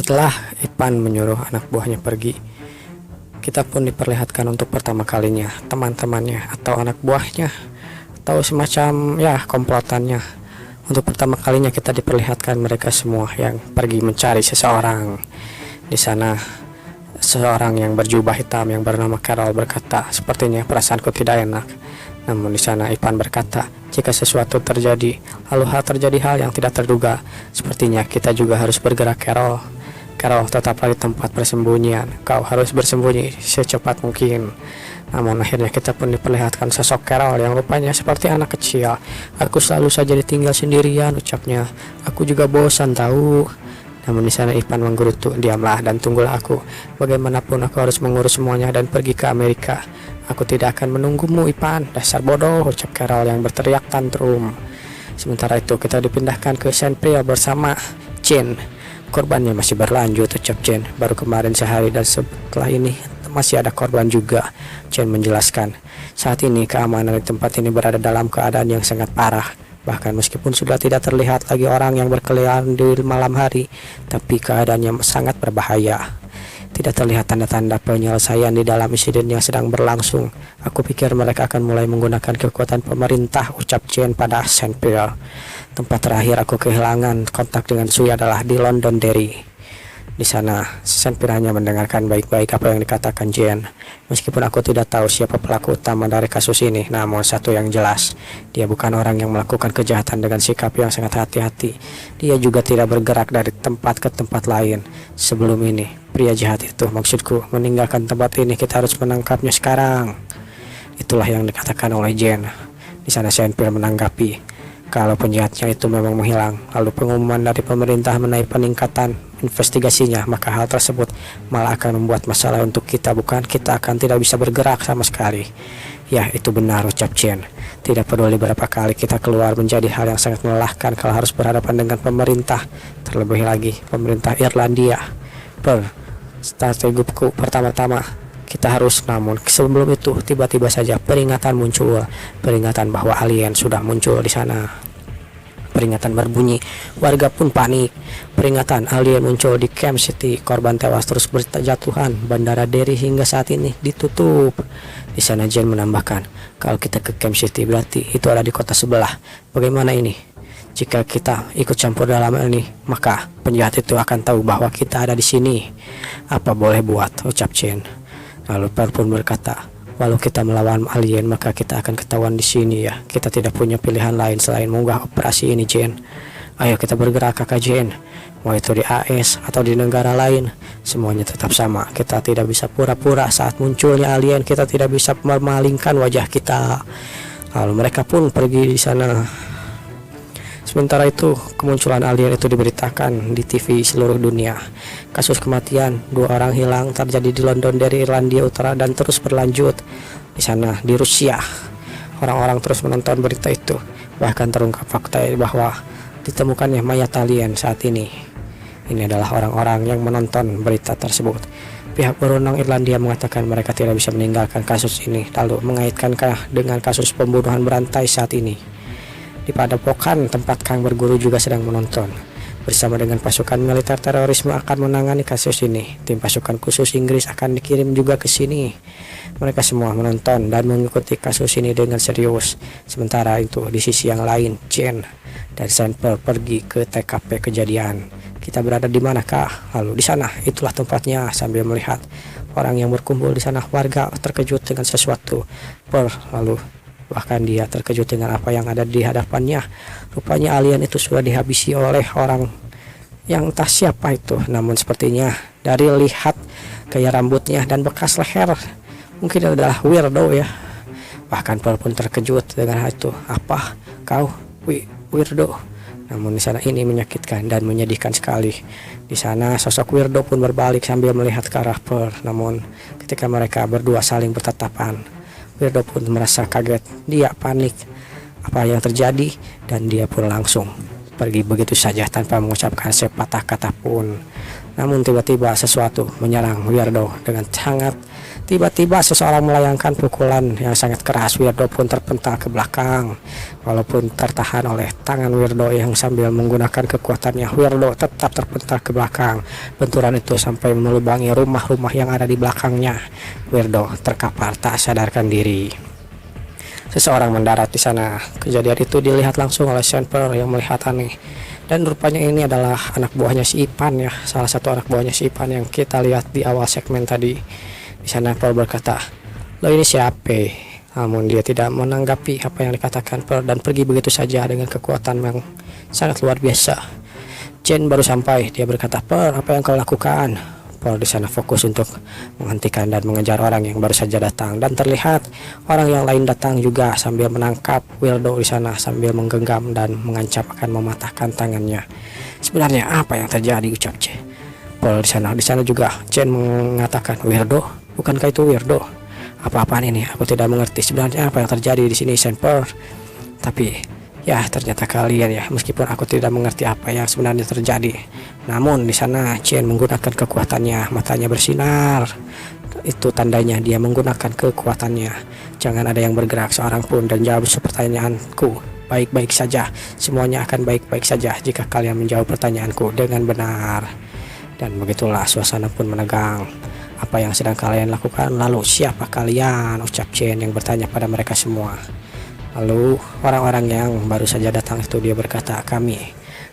Setelah Ipan menyuruh anak buahnya pergi, kita pun diperlihatkan untuk pertama kalinya teman-temannya atau anak buahnya atau semacam ya komplotannya. Untuk pertama kalinya kita diperlihatkan mereka semua yang pergi mencari seseorang. Di sana seseorang yang berjubah hitam yang bernama Carol berkata, "Sepertinya perasaanku tidak enak." Namun di sana Ipan berkata, "Jika sesuatu terjadi, lalu terjadi hal yang tidak terduga, sepertinya kita juga harus bergerak, Carol. Carol, tetaplah di tempat persembunyian. Kau harus bersembunyi secepat mungkin." Namun akhirnya kita pun diperlihatkan sosok Carol yang rupanya seperti anak kecil. "Aku selalu saja ditinggal sendirian," ucapnya. "Aku juga bosan tahu." Namun di sana Ipan menggerutu, "Diamlah dan tunggulah aku. Bagaimanapun aku harus mengurus semuanya dan pergi ke Amerika. Aku tidak akan menunggumu, Ipan." "Dasar bodoh," ucap Carol yang berteriak tantrum. Sementara itu kita dipindahkan ke Saint Pierre bersama Jane. "Korbannya masih berlanjut," ucap Jane. "Baru kemarin sehari dan setelah ini masih ada korban juga," Jane menjelaskan. "Saat ini keamanan di tempat ini berada dalam keadaan yang sangat parah. Bahkan meskipun sudah tidak terlihat lagi orang yang berkeliaran di malam hari, tapi keadaannya sangat berbahaya. Tidak terlihat tanda-tanda penyelesaian di dalam insiden yang sedang berlangsung. Aku pikir mereka akan mulai menggunakan kekuatan pemerintah," ucap Jane pada Saint Pierre. "Tempat terakhir aku kehilangan kontak dengan Sui adalah di Londonderry." Di sana, Saint Pierre hanya mendengarkan baik-baik apa yang dikatakan Jane. "Meskipun aku tidak tahu siapa pelaku utama dari kasus ini, namun satu yang jelas, dia bukan orang yang melakukan kejahatan dengan sikap yang sangat hati-hati. Dia juga tidak bergerak dari tempat ke tempat lain sebelum ini. Pria jahat itu, maksudku, meninggalkan tempat ini. Kita harus menangkapnya sekarang." Itulah yang dikatakan oleh Jane. Di sana Saint Pierre menanggapi, "Kalau penjahatnya itu memang menghilang, lalu pengumuman dari pemerintah mengenai peningkatan investigasinya, maka hal tersebut malah akan membuat masalah untuk kita, bukan? Kita akan tidak bisa bergerak sama sekali." "Ya, itu benar," ucap Jane. "Tidak peduli berapa kali kita keluar, menjadi hal yang sangat melelahkan kalau harus berhadapan dengan pemerintah, terlebih lagi pemerintah Irlandia. Strategiku pertama-tama kita harus, namun sebelum itu tiba-tiba saja peringatan muncul, peringatan bahwa alien sudah muncul di sana. Peringatan berbunyi, warga pun panik. Peringatan alien muncul di Camp City, korban tewas terus berjatuhan, bandara Derry hingga saat ini ditutup." Di sana Jane menambahkan, "Kalau kita ke Camp City berarti itu ada di kota sebelah. Bagaimana ini? Jika kita ikut campur dalam ini, maka penjahat itu akan tahu bahwa kita ada di sini. Apa boleh buat?" ucap Jane. Lalu Per pun berkata, "Walau kita melawan alien, maka kita akan ketahuan di sini ya. Kita tidak punya pilihan lain selain mengunggah operasi ini, Jane. Ayo kita bergerak, Kakak Jane. Mau itu di AS atau di negara lain, semuanya tetap sama. Kita tidak bisa pura-pura saat munculnya alien. Kita tidak bisa memalingkan wajah kita." Lalu mereka pun pergi di sana. Sementara itu, kemunculan alien itu diberitakan di TV seluruh dunia. Kasus kematian 2 orang hilang terjadi di Londonderry, Irlandia Utara, dan terus berlanjut di sana di Rusia. Orang-orang terus menonton berita itu. Bahkan terungkap fakta bahwa ditemukannya mayat alien saat ini. Ini adalah orang-orang yang menonton berita tersebut. Pihak berwenang Irlandia mengatakan mereka tidak bisa meninggalkan kasus ini, lalu mengaitkankah dengan kasus pembunuhan berantai saat ini. Di padepokan tempat Kang berguru juga sedang menonton. Bersama dengan pasukan militer terorisme akan menangani kasus ini. Tim pasukan khusus Inggris akan dikirim juga ke sini. Mereka semua menonton dan mengikuti kasus ini dengan serius. Sementara itu di sisi yang lain, Jane dan Saint Pierre pergi ke TKP kejadian. "Kita berada di manakah?" "Lalu di sana, itulah tempatnya." Sambil melihat orang yang berkumpul di sana, warga terkejut dengan sesuatu. Lalu bahkan dia terkejut dengan apa yang ada di hadapannya. Rupanya alien itu sudah dihabisi oleh orang yang entah siapa itu. Namun sepertinya dari lihat gaya rambutnya dan bekas leher, mungkin adalah weirdo ya. Bahkan Pearl pun terkejut dengan hal itu. "Apa kau weirdo?" Namun di sana ini menyakitkan dan menyedihkan sekali. Di sana sosok weirdo pun berbalik sambil melihat ke arah Pearl. Namun ketika mereka berdua saling bertatapan, Weirdo pun merasa kaget. Dia panik apa yang terjadi dan dia pun langsung pergi begitu saja tanpa mengucapkan sepatah kata pun. Namun tiba-tiba sesuatu menyerang Weirdo dengan sangat tiba-tiba. Seseorang melayangkan pukulan yang sangat keras. Weirdo pun terpental ke belakang. Walaupun tertahan oleh tangan Weirdo yang sambil menggunakan kekuatannya, Weirdo tetap terpental ke belakang. Benturan itu sampai melubangi rumah-rumah yang ada di belakangnya. Weirdo terkapar tak sadarkan diri. Seseorang mendarat di sana. Kejadian itu dilihat langsung oleh Sandper yang melihat aneh. Dan rupanya ini adalah anak buahnya si Ipan ya, salah satu anak buahnya si Ipan yang kita lihat di awal segmen tadi. Di sana Pearl berkata, "Lo ini siapa?" Namun dia tidak menanggapi apa yang dikatakan Pearl dan pergi begitu saja dengan kekuatan yang sangat luar biasa. Jen baru sampai, dia berkata, "Pearl, apa yang kau lakukan?" Pearl di sana fokus untuk menghentikan dan mengejar orang yang baru saja datang, dan terlihat orang yang lain datang juga sambil menangkap Weirdo di sana sambil menggenggam dan mengancam akan mematahkan tangannya. "Sebenarnya apa yang terjadi?" ucap Jen. Pearl di sana juga Jen mengatakan, "Weirdo, bukankah itu Weirdo? Apa-apaan ini? Aku tidak mengerti sebenarnya apa yang terjadi di sini, Sandper. Tapi ya ternyata kalian ya, meskipun aku tidak mengerti apa yang sebenarnya terjadi." Namun di sana Chen menggunakan kekuatannya, matanya bersinar. Itu tandanya dia menggunakan kekuatannya. "Jangan ada yang bergerak seorang pun dan jawab pertanyaanku baik-baik saja. Semuanya akan baik-baik saja jika kalian menjawab pertanyaanku dengan benar." Dan begitulah suasana pun menegang. "Apa yang sedang kalian lakukan? Lalu siapa kalian?" ucap Chen yang bertanya pada mereka semua. Lalu orang-orang yang baru saja datang itu dia berkata, kami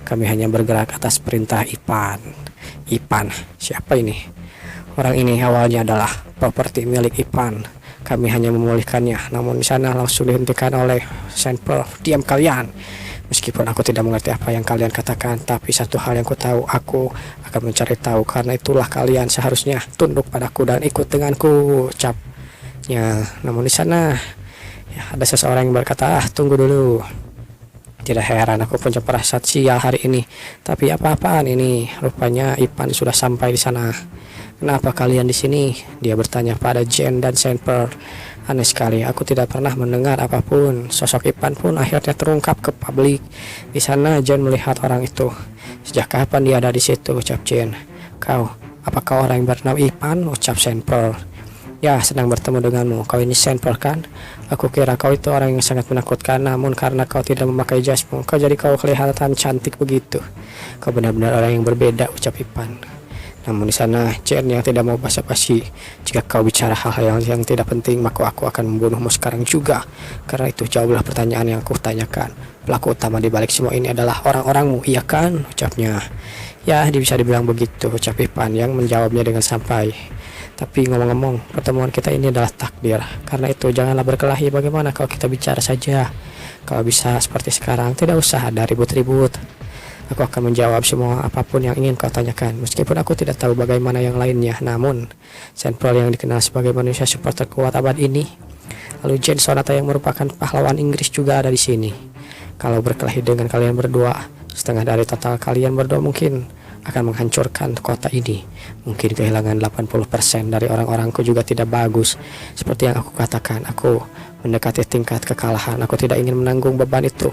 hanya bergerak atas perintah Ipan." "Ipan? Siapa ini?" "Orang ini awalnya adalah properti milik Ipan. Kami hanya memulihkannya." Namun di sana langsung dihentikan oleh Sandper. "Diam kalian. Meskipun aku tidak mengerti apa yang kalian katakan, tapi satu hal yang ku tahu, aku akan mencari tahu. Karena itulah kalian seharusnya tunduk padaku dan ikut denganku," ucapnya. Namun di sana ya, ada seseorang yang berkata, "Tunggu dulu. Tidak heran aku punya perasaan sial hari ini. Tapi apa-apaan ini? Rupanya Ipan sudah sampai di sana. Kenapa kalian di sini?" dia bertanya pada Jen dan Sandper. "Aneh sekali, aku tidak pernah mendengar apapun." Sosok Ipan pun akhirnya terungkap ke publik. Di sana Jen melihat orang itu. "Sejak kapan dia ada di situ?" ucap Jen. Apakah orang yang bernama Ipan?" ucap Sandper. "Ya, senang bertemu denganmu. Kau ini Sandper kan? Aku kira kau itu orang yang sangat menakutkan, namun karena kau tidak memakai jasmu, kau kelihatan cantik begitu. Kau benar-benar orang yang berbeda," ucap Ipan. Namun di sana Jen yang tidak mau basa-basi. "Jika kau bicara hal-hal yang tidak penting, maka aku akan membunuhmu sekarang juga. Karena itu jawablah pertanyaan yang aku tanyakan. Pelaku utama di balik semua ini adalah orang-orangmu, iya kan?" ucapnya. "Ya, bisa dibilang begitu," ucap Ipan yang menjawabnya dengan santai. "Tapi ngomong-ngomong, pertemuan kita ini adalah takdir. Karena itu janganlah berkelahi. Bagaimana kalau kita bicara saja? Kalau bisa seperti sekarang, tidak usah ada ribut-ribut. Aku akan menjawab semua apapun yang ingin kau tanyakan, meskipun aku tidak tahu bagaimana yang lainnya. Namun, Sandper yang dikenal sebagai manusia super terkuat abad ini, lalu Jen Sonata yang merupakan pahlawan Inggris juga ada di sini. Kalau berkelahi dengan kalian berdua, setengah dari total kalian berdua mungkin akan menghancurkan kota ini. Mungkin kehilangan 80% dari orang-orangku juga tidak bagus. Seperti yang aku katakan, aku mendekati tingkat kekalahan. Aku tidak ingin menanggung beban itu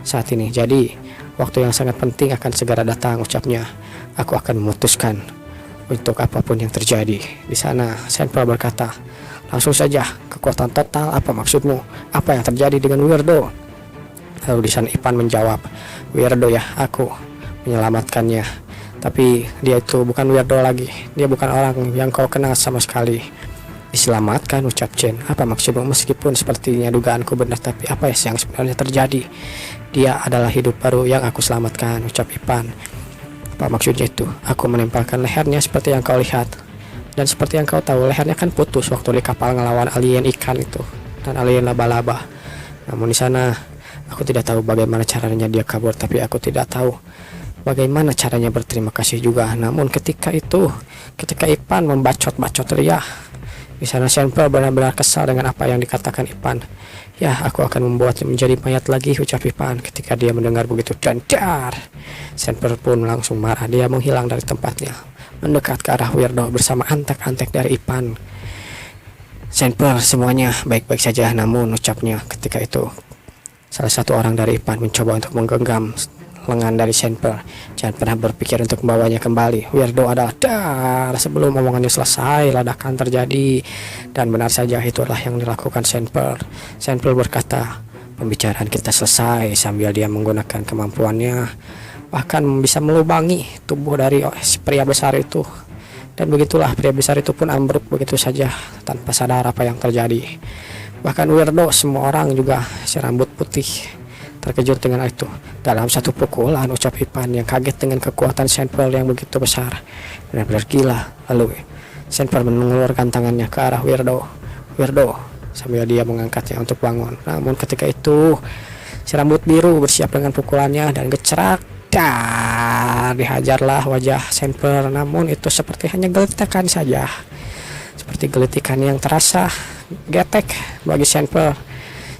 saat ini. Jadi, waktu yang sangat penting akan segera datang," ucapnya. "Aku akan memutuskan untuk apapun yang terjadi." Di sana, Sandper berkata, "Langsung saja, kekuatan total, apa maksudmu? Apa yang terjadi dengan Weirdo?" Lalu di sana Ipan menjawab, "Weirdo ya, aku menyelamatkannya. Tapi dia itu bukan Weirdo lagi. Dia bukan orang yang kau kenal sama sekali." "Diselamatkan?" ucap Chen. "Apa maksudmu?" "Meskipun sepertinya dugaanku benar, tapi apa yang sebenarnya terjadi?" "Dia adalah hidup baru yang aku selamatkan," ucap Ipan. "Apa maksudnya itu?" "Aku menempelkan lehernya seperti yang kau lihat. Dan seperti yang kau tahu, lehernya kan putus waktu di kapal ngelawan alien ikan itu dan alien laba-laba. Namun di sana aku tidak tahu bagaimana caranya dia kabur, tapi aku tidak tahu bagaimana caranya berterima kasih juga." Namun ketika Ipan membacot-bacot ria, di sana Sandper benar-benar kesal dengan apa yang dikatakan Ipan. "Ya, aku akan membuatnya menjadi mayat lagi," ucap Ipan. Ketika dia mendengar begitu, dan dar, Sandper pun langsung marah. Dia menghilang dari tempatnya, mendekat ke arah Weirdo bersama antek-antek dari Ipan. "Sandper, semuanya baik-baik saja." Namun ucapnya ketika itu salah satu orang dari Ipan mencoba untuk menggenggam lengan dari Senper. Jangan pernah berpikir untuk membawanya kembali. Weirdo adalah dar. Sebelum omongannya selesai, ledakan terjadi. Dan benar saja itulah yang dilakukan Senper. Senper berkata, pembicaraan kita selesai, sambil dia menggunakan kemampuannya bahkan bisa melubangi tubuh dari si pria besar itu. Dan begitulah pria besar itu pun ambruk begitu saja tanpa sadar apa yang terjadi. Bahkan Weirdo, semua orang juga si rambut putih terkejut dengan itu. Dalam satu pukulan, ucap Ipan yang kaget dengan kekuatan Senper yang begitu besar, benar-benar gila. Lalu Senper mengeluarkan tangannya ke arah Weirdo sambil dia mengangkatnya untuk bangun. Namun ketika itu si rambut biru bersiap dengan pukulannya dan gecerak, dar, dihajarlah wajah Senper. Namun itu seperti hanya geletakan saja, seperti geletikan yang terasa getek bagi Senper.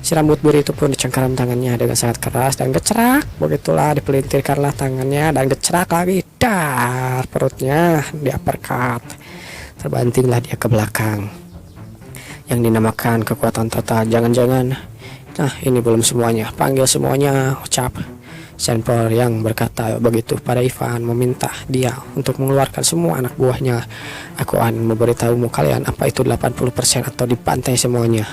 Si rambut biru itu pun dicengkeram tangannya dengan sangat keras dan gecerak. Begitulah dipelintirkanlah tangannya dan gecerak lagi, dar, perutnya diaperkat. Terbantinglah dia ke belakang. Yang dinamakan kekuatan total. Jangan-jangan, nah ini belum semuanya. Panggil semuanya, ucap Senper yang berkata begitu pada Ivan, meminta dia untuk mengeluarkan semua anak buahnya. Aku akan memberitahumu kalian apa itu 80% atau dipantai semuanya.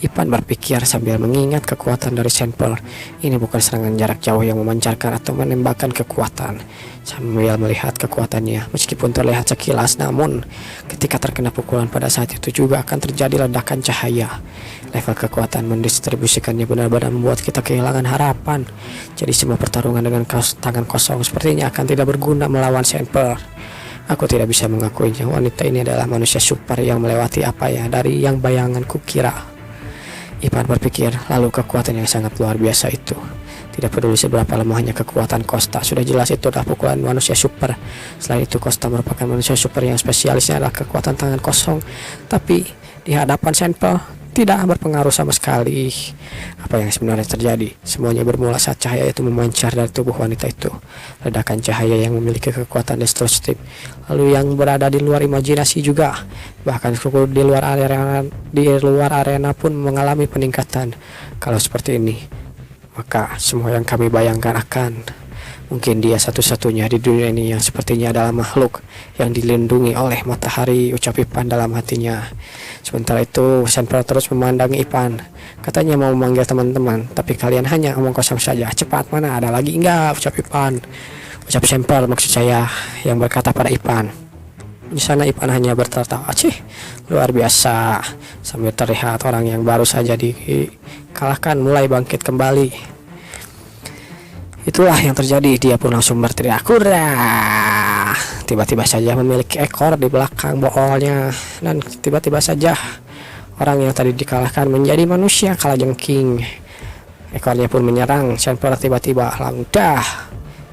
Ivan berpikir sambil mengingat kekuatan dari Senper. Ini bukan serangan jarak jauh yang memancarkan atau menembakkan kekuatan. Sambil melihat kekuatannya, meskipun terlihat sekilas, namun ketika terkena pukulan pada saat itu juga akan terjadi ledakan cahaya. Level kekuatan mendistribusikannya benar-benar membuat kita kehilangan harapan. Jadi semua pertarungan dengan tangan kosong sepertinya akan tidak berguna melawan Senper. Aku tidak bisa mengakuinya. Wanita ini adalah manusia super yang melewati apa ya dari yang bayanganku kira. Ivan berpikir, lalu kekuatan yang sangat luar biasa itu. Tidak peduli seberapa lemahnya kekuatan Costa, sudah jelas itu adalah pukulan manusia super. Selain itu, Costa merupakan manusia super yang spesialisnya adalah kekuatan tangan kosong. Tapi di hadapan Senper tidak berpengaruh sama sekali. Apa yang sebenarnya terjadi? Semuanya bermula saat cahaya itu memancar dari tubuh wanita itu. Ledakan cahaya yang memiliki kekuatan destruktif, lalu yang berada di luar imajinasi juga. Bahkan di luar arena pun mengalami peningkatan. Kalau seperti ini, maka semua yang kami bayangkan akan mungkin dia satu-satunya di dunia ini yang sepertinya adalah makhluk yang dilindungi oleh matahari, ucap Ipan dalam hatinya. Sementara itu Senper terus memandangi Ipan. Katanya mau memanggil teman-teman, tapi kalian hanya omong kosong saja. Cepat, mana ada lagi enggak, ucap Ipan. Ucap Senper maksud saya, yang berkata pada Ipan. Di sana Ipan hanya bertertawa, cih, luar biasa. Sambil terlihat orang yang baru saja dikalahkan mulai bangkit kembali. Itulah yang terjadi. Dia pun langsung berteriak, hurrah! Tiba-tiba saja memiliki ekor di belakang boolnya, dan tiba-tiba saja orang yang tadi dikalahkan menjadi manusia kalajengking. Ekornya pun menyerang Senper tiba-tiba, lalu dah,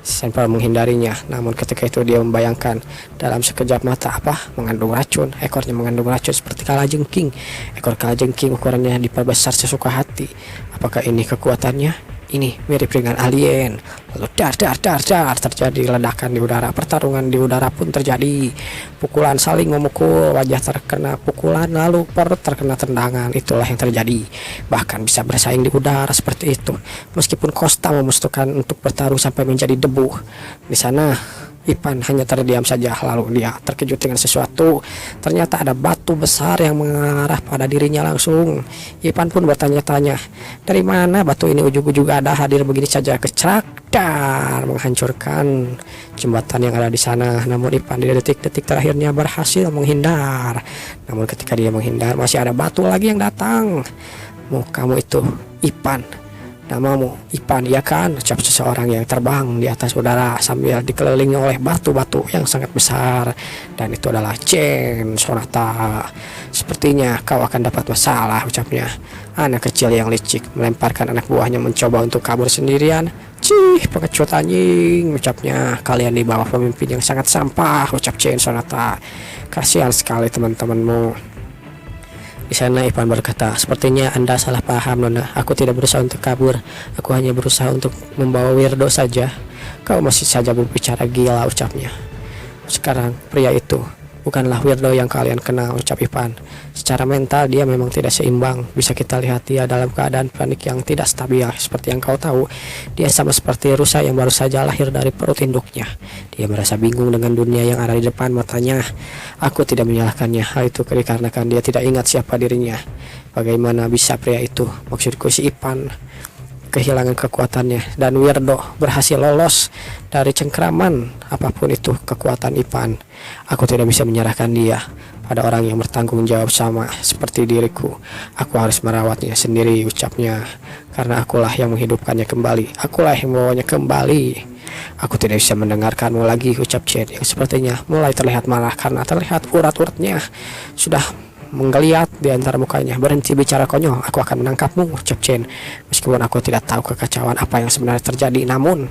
Senper menghindarinya. Namun ketika itu dia membayangkan dalam sekejap mata mengandung racun. Ekornya mengandung racun seperti kalajengking. Ekor kalajengking ukurannya diperbesar sesuka hati. Apakah ini kekuatannya? Ini mirip dengan alien. Lalu dar, terjadi ledakan di udara. Pertarungan di udara pun terjadi. Pukulan saling memukul, wajah terkena pukulan, lalu perut terkena tendangan. Itulah yang terjadi. Bahkan bisa bersaing di udara seperti itu. Meskipun Costa memutuskan untuk bertarung sampai menjadi debu. Di sana Ipan hanya terdiam saja, lalu dia terkejut dengan sesuatu. Ternyata ada batu besar yang mengarah pada dirinya langsung. Ipan pun bertanya-tanya, dari mana batu ini ujung-ujung ada hadir begini saja, kecrak, dar, menghancurkan jembatan yang ada di sana. Namun Ipan di detik-detik terakhirnya berhasil menghindar. Namun ketika dia menghindar, masih ada batu lagi yang datang. Kamu itu Ipan, namamu Ipan, iya kan? Ucap seseorang yang terbang di atas udara sambil dikelilingi oleh batu-batu yang sangat besar. Dan itu adalah Chen Sonata. Sepertinya kau akan dapat masalah, ucapnya. Anak kecil yang licik melemparkan anak buahnya mencoba untuk kabur sendirian. Cih, pengecut anjing, ucapnya. Kalian di bawah pemimpin yang sangat sampah, ucap Chen Sonata. Kasihan sekali teman-temanmu. Di sana Ivan berkata, sepertinya Anda salah paham, Nona. Aku tidak berusaha untuk kabur. Aku hanya berusaha untuk membawa Weirdo saja. Kau masih saja berbicara gila, ucapnya. Sekarang pria itu bukanlah weirdo yang kalian kenal, ucap Ipan. Secara mental dia memang tidak seimbang. Bisa kita lihat dia dalam keadaan panik yang tidak stabil. Seperti yang kau tahu, dia sama seperti rusa yang baru saja lahir dari perut induknya. Dia merasa bingung dengan dunia yang ada di depan matanya. Aku tidak menyalahkannya. Hal itu dikarenakan dia tidak ingat siapa dirinya. Bagaimana bisa pria itu, maksudku si Ipan, kehilangan kekuatannya dan weirdo berhasil lolos dari cengkraman apapun itu kekuatan Ipan. Aku tidak bisa menyerahkan dia pada orang yang bertanggung jawab sama seperti diriku. Aku harus merawatnya sendiri, ucapnya, karena akulah yang menghidupkannya kembali, akulah yang membawanya kembali. Aku tidak bisa mendengarkanmu lagi, ucap Chen yang sepertinya mulai terlihat marah karena terlihat urat-uratnya sudah menggeliat di antara mukanya. Berhenti bicara konyol, aku akan menangkapmu, ucap Chen. Meskipun aku tidak tahu kekacauan apa yang sebenarnya terjadi, namun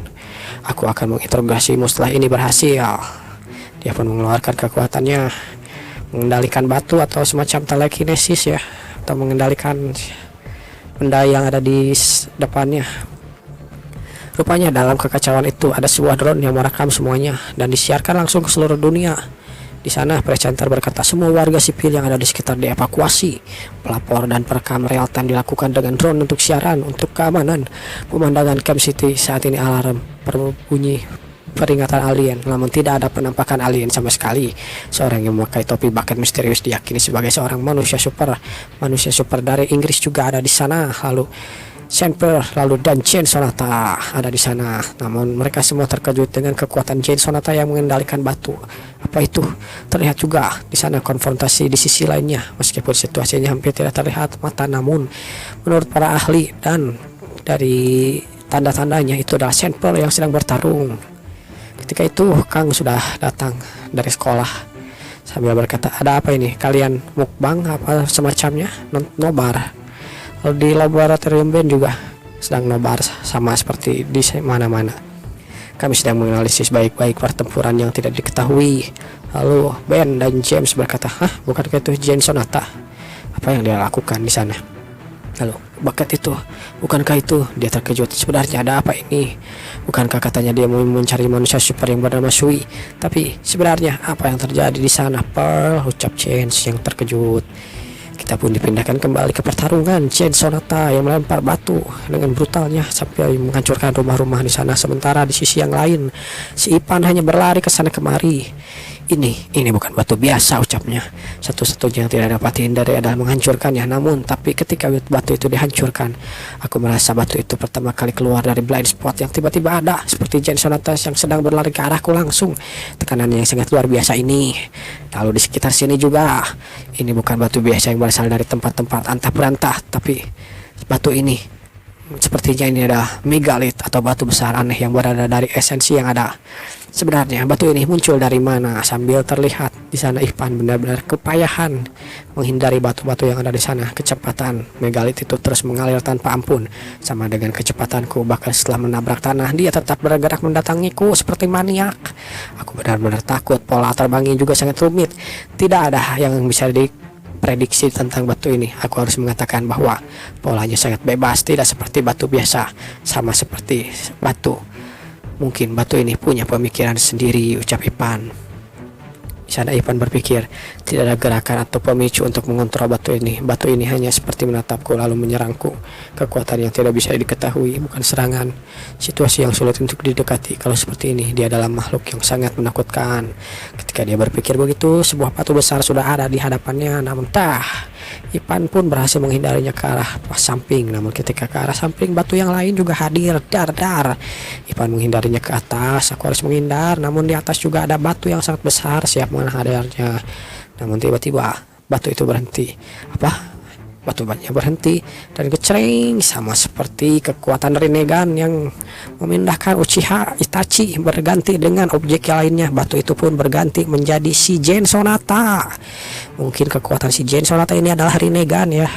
aku akan menginterogasimu setelah ini berhasil. Dia pun mengeluarkan kekuatannya, mengendalikan batu atau semacam telekinesis ya, atau mengendalikan benda yang ada di depannya. Rupanya dalam kekacauan itu ada sebuah drone yang merekam semuanya dan disiarkan langsung ke seluruh dunia. Di sana presenter berkata semua warga sipil yang ada di sekitar dievakuasi. Pelapor dan perekam real time dilakukan dengan drone untuk siaran untuk keamanan. Pemandangan Camp City saat ini alarm berbunyi peringatan alien, namun tidak ada penampakan alien sama sekali. Seorang yang memakai topi bucket misterius diyakini sebagai seorang manusia super dari Inggris juga ada di sana. Lalu Semper, lalu dan Jane Sonata ada di sana. Namun mereka semua terkejut dengan kekuatan Jane Sonata yang mengendalikan batu. Apa itu? Terlihat juga di sana konfrontasi di sisi lainnya. Meskipun situasinya hampir tidak terlihat mata, namun menurut para ahli dan dari tanda-tandanya itu adalah Semper yang sedang bertarung. Ketika itu Kang sudah datang dari sekolah sambil berkata, ada apa ini? Kalian mukbang apa semacamnya? Nobar. Di laboratorium Ben juga sedang nobar sama seperti di mana-mana. Kami sedang menganalisis baik-baik pertempuran yang tidak diketahui. Lalu Ben dan James berkata, hah, bukankah itu Jane Sonata? Apa yang dia lakukan di sana? Lalu bakat itu, bukankah itu? Dia terkejut. Sebenarnya ada apa ini? Bukankah katanya dia mau mencari manusia super yang bernama Sui? Tapi sebenarnya apa yang terjadi di sana, Pearl? Ucap James yang terkejut. Kita pun dipindahkan kembali ke pertarungan. Jane Sonata yang melempar batu dengan brutalnya sampai menghancurkan rumah-rumah di sana. Sementara di sisi yang lain, si Ipan hanya berlari ke sana kemari. Ini bukan batu biasa, ucapnya. Satu-satunya yang tidak dapat dihindari adalah menghancurkannya. Namun, tapi ketika batu itu dihancurkan, aku merasa batu itu pertama kali keluar dari blind spot yang tiba-tiba ada, seperti Jane Sonata yang sedang berlari ke arahku langsung. Tekanannya yang sangat luar biasa ini. Lalu di sekitar sini juga, ini bukan batu biasa yang berasal dari tempat-tempat antah berantah, tapi batu ini sepertinya ini adalah megalith atau batu besar aneh yang berada dari esensi yang ada. Sebenarnya batu ini muncul dari mana? Sambil terlihat di sana Ipan benar-benar kepayahan menghindari batu-batu yang ada di sana. Kecepatan megalith itu terus mengalir tanpa ampun, sama dengan kecepatanku. Bahkan setelah menabrak tanah, dia tetap bergerak mendatangiku seperti maniak. Aku benar-benar takut. Pola terbangnya juga sangat rumit. Tidak ada yang bisa prediksi tentang batu ini. Aku harus mengatakan bahwa polanya sangat bebas, tidak seperti batu biasa, sama seperti batu. Mungkin batu ini punya pemikiran sendiri, ucap Ipan. Di sana Ipan berpikir, tidak ada gerakan atau pemicu untuk mengontrol batu ini. Batu ini hanya seperti menatapku lalu menyerangku. Kekuatan yang tidak bisa diketahui, bukan serangan. Situasi yang sulit untuk didekati. Kalau seperti ini, dia adalah makhluk yang sangat menakutkan. Ketika dia berpikir begitu, sebuah batu besar sudah ada di hadapannya. Namun Ipan pun berhasil menghindarinya ke arah samping. Namun ketika ke arah samping, batu yang lain juga hadir. Dar. Ipan menghindarinya ke atas. Aku harus menghindar. Namun di atas juga ada batu yang sangat besar, siap menghadapinya. Namun tiba-tiba batu itu berhenti. Batu banyak berhenti dan kecering, sama seperti kekuatan Rinnegan yang memindahkan Uchiha Itachi berganti dengan objek lainnya. Batu itu pun berganti menjadi si Jane Sonata. Mungkin kekuatan si Jane Sonata ini adalah Rinnegan ya,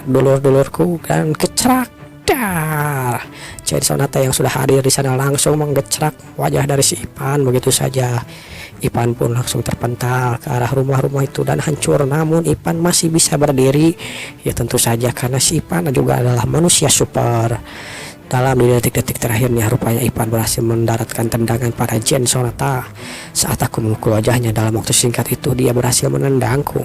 dulur-dulurku, dan kecerak. Jane Sonata yang sudah hadir di sana langsung menggerak wajah dari si Ipan begitu saja. Ipan pun langsung terpental ke arah rumah-rumah itu dan hancur. Namun Ipan masih bisa berdiri. Ya tentu saja karena si Ipan juga adalah manusia super. Dalam di detik-detik terakhirnya, rupanya Ipan berhasil mendaratkan tendangan pada Jen Sonata. Saat aku memukul wajahnya dalam waktu singkat itu, dia berhasil menendangku.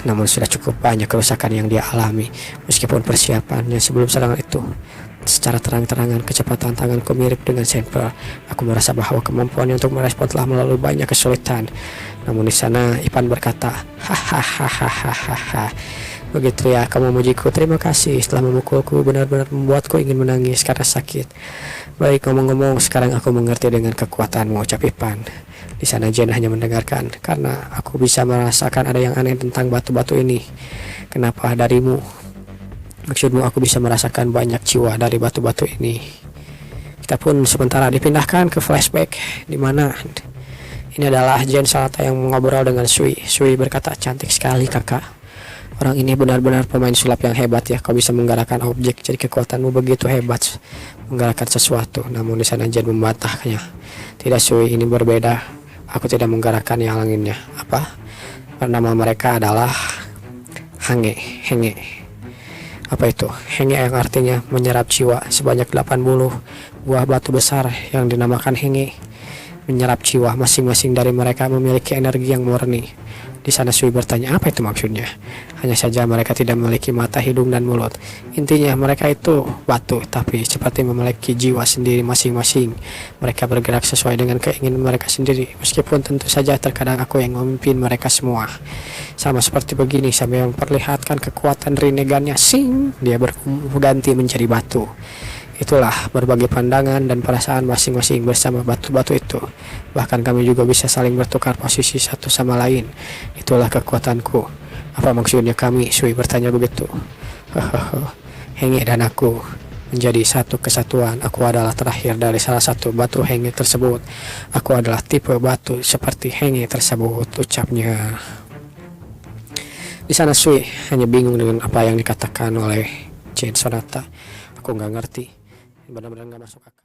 Namun sudah cukup banyak kerusakan yang dia alami. Meskipun persiapannya sebelum serangan itu, secara terang-terangan kecepatan tanganku mirip dengan Senper. Aku merasa bahwa kemampuannya untuk merespon telah melalui banyak kesulitan. Namun di sana Ipan berkata, hahaha. Begitu ya kamu memujiku, terima kasih. Setelah memukulku benar-benar membuatku ingin menangis karena sakit. Baik, ngomong-ngomong, sekarang aku mengerti dengan kekuatanmu, ucap Ipan. Di sana Jen hanya mendengarkan, karena aku bisa merasakan ada yang aneh tentang batu-batu ini. Kenapa darimu? Maksudmu aku bisa merasakan banyak jiwa dari batu-batu ini. Kita pun sementara dipindahkan ke flashback, di mana ini adalah Jen Sonata yang mengobrol dengan Sui. Sui berkata, cantik sekali kakak. Orang ini benar-benar pemain sulap yang hebat ya. Kau bisa menggerakkan objek, jadi kekuatanmu begitu hebat menggerakkan sesuatu. Namun di sana Jen membantahnya. Tidak Sui, ini berbeda. Aku tidak menggerakkan yang lainnya. Apa? Nama mereka adalah Henge. Apa itu? Henge yang artinya menyerap jiwa. Sebanyak 80 buah batu besar yang dinamakan Henge menyerap jiwa. Masing-masing dari mereka memiliki energi yang murni. Di sana Sui bertanya, apa itu maksudnya? Hanya saja mereka tidak memiliki mata, hidung, dan mulut. Intinya mereka itu batu, tapi seperti memiliki jiwa sendiri masing-masing. Mereka bergerak sesuai dengan keinginan mereka sendiri. Meskipun tentu saja terkadang aku yang memimpin mereka semua. Sama seperti begini, sampai memperlihatkan kekuatan Rinnegannya. Sing, dia berganti menjadi batu. Itulah berbagai pandangan dan perasaan masing-masing bersama batu-batu itu. Bahkan kami juga bisa saling bertukar posisi satu sama lain. Itulah kekuatanku. Apa maksudnya kami? Sui bertanya begitu. Henge dan aku menjadi satu kesatuan. Aku adalah terakhir dari salah satu batu Henge tersebut. Aku adalah tipe batu seperti Henge tersebut, ucapnya. Di sana Sui hanya bingung dengan apa yang dikatakan oleh Jen Sonata. Aku nggak ngerti. Benar-benar nggak masuk akal.